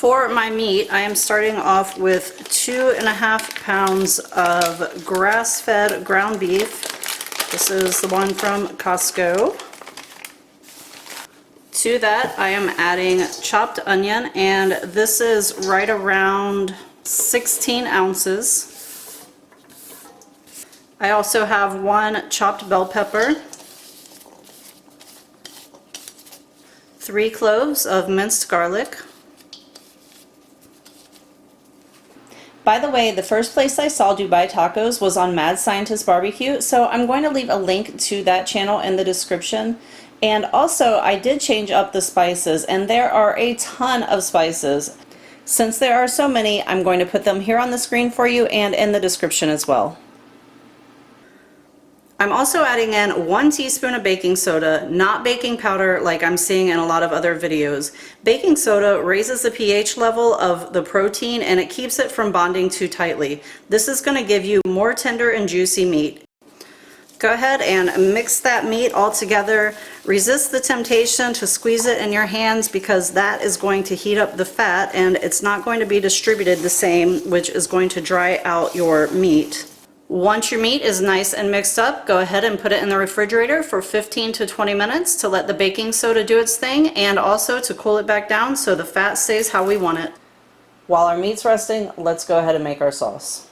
For my meat, I am starting off with 2.5 pounds of grass-fed ground beef. This is the one from Costco. To that, I am adding chopped onion, and this is right around 16 ounces. I also have 1 chopped bell pepper, 3 cloves of minced garlic. By the way, the first place I saw Dubai tacos was on Mad Scientist Barbecue, so I'm going to leave a link to that channel in the description. And also, I did change up the spices, and there are a ton of spices. Since there are so many, I'm going to put them here on the screen for you and in the description as well. I'm also adding in 1 teaspoon of baking soda, not baking powder like I'm seeing in a lot of other videos. Baking soda raises the pH level of the protein and it keeps it from bonding too tightly. This is going to give you more tender and juicy meat. Go ahead and mix that meat all together. Resist the temptation to squeeze it in your hands because that is going to heat up the fat and it's not going to be distributed the same, which is going to dry out your meat. Once your meat is nice and mixed up, go ahead and put it in the refrigerator for 15 to 20 minutes to let the baking soda do its thing and also to cool it back down so the fat stays how we want it. While our meat's resting, let's go ahead and make our sauce.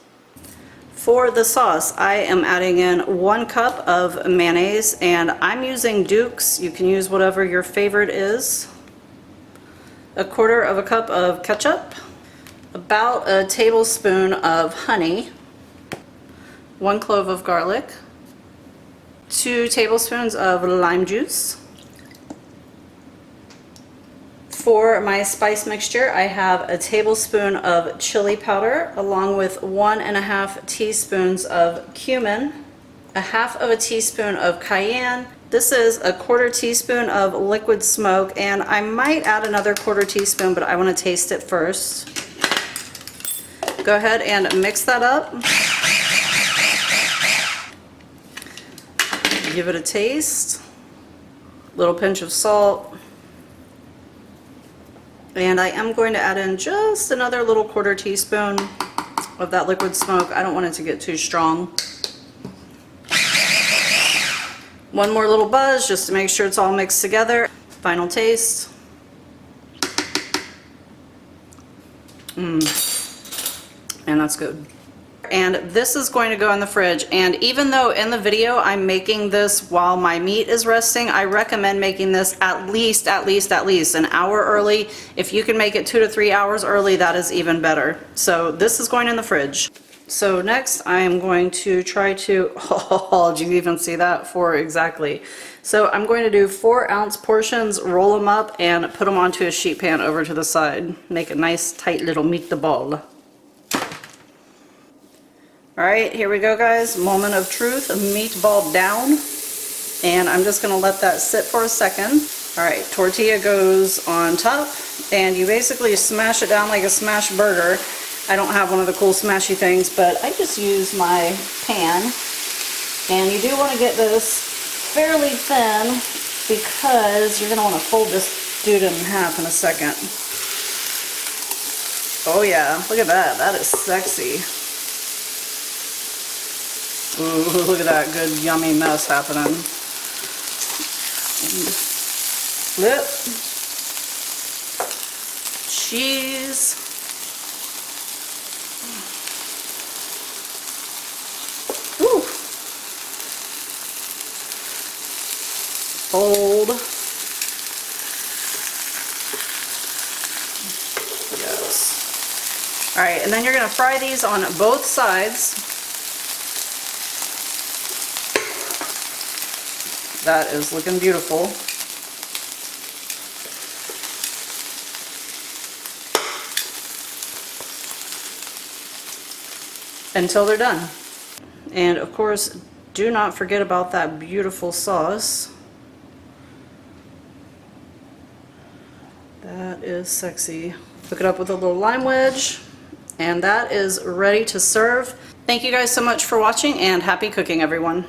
For the sauce, I am adding in 1 cup of mayonnaise, and I'm using Duke's. You can use whatever your favorite is. 1/4 cup of ketchup, about a tablespoon of honey, 1 clove of garlic, 2 tablespoons of lime juice. For my spice mixture, I have a tablespoon of chili powder along with 1.5 teaspoons of cumin, 1/2 teaspoon of cayenne. This is a 1/4 teaspoon of liquid smoke, and I might add another 1/4 teaspoon, but I want to taste it first. Go ahead and mix that up. Give it a taste. Little pinch of salt. And I am going to add in just another little 1/4 teaspoon of that liquid smoke. I don't want it to get too strong. 1 more little buzz just to make sure it's all mixed together. Final taste. And that's good. And this is going to go in the fridge, and even though in the video I'm making this while my meat is resting, I recommend making this at least an hour early. If you can make it 2 to 3 hours early, that is even better. So this is going in the fridge. So next I am going to try to, oh, did you even see that? 4 exactly. So I'm going to do 4-ounce portions, roll them up, and put them onto a sheet pan over to the side. Make a nice tight little meatball. Alright, here we go guys, moment of truth, meatball down, and I'm just going to let that sit for a second. Alright, tortilla goes on top, and you basically smash it down like a smashed burger. I don't have one of the cool smashy things, but I just use my pan, and you do want to get this fairly thin because you're going to want to fold this dude in half in a second. Oh yeah, look at that, that is sexy. Ooh, look at that good yummy mess happening. Flip. Cheese. Ooh. Fold. Yes. Alright, and then you're going to fry these on both sides. That is looking beautiful. Until they're done. And of course, do not forget about that beautiful sauce. That is sexy. Hook it up with a little lime wedge, and that is ready to serve. Thank you guys so much for watching, and happy cooking, everyone.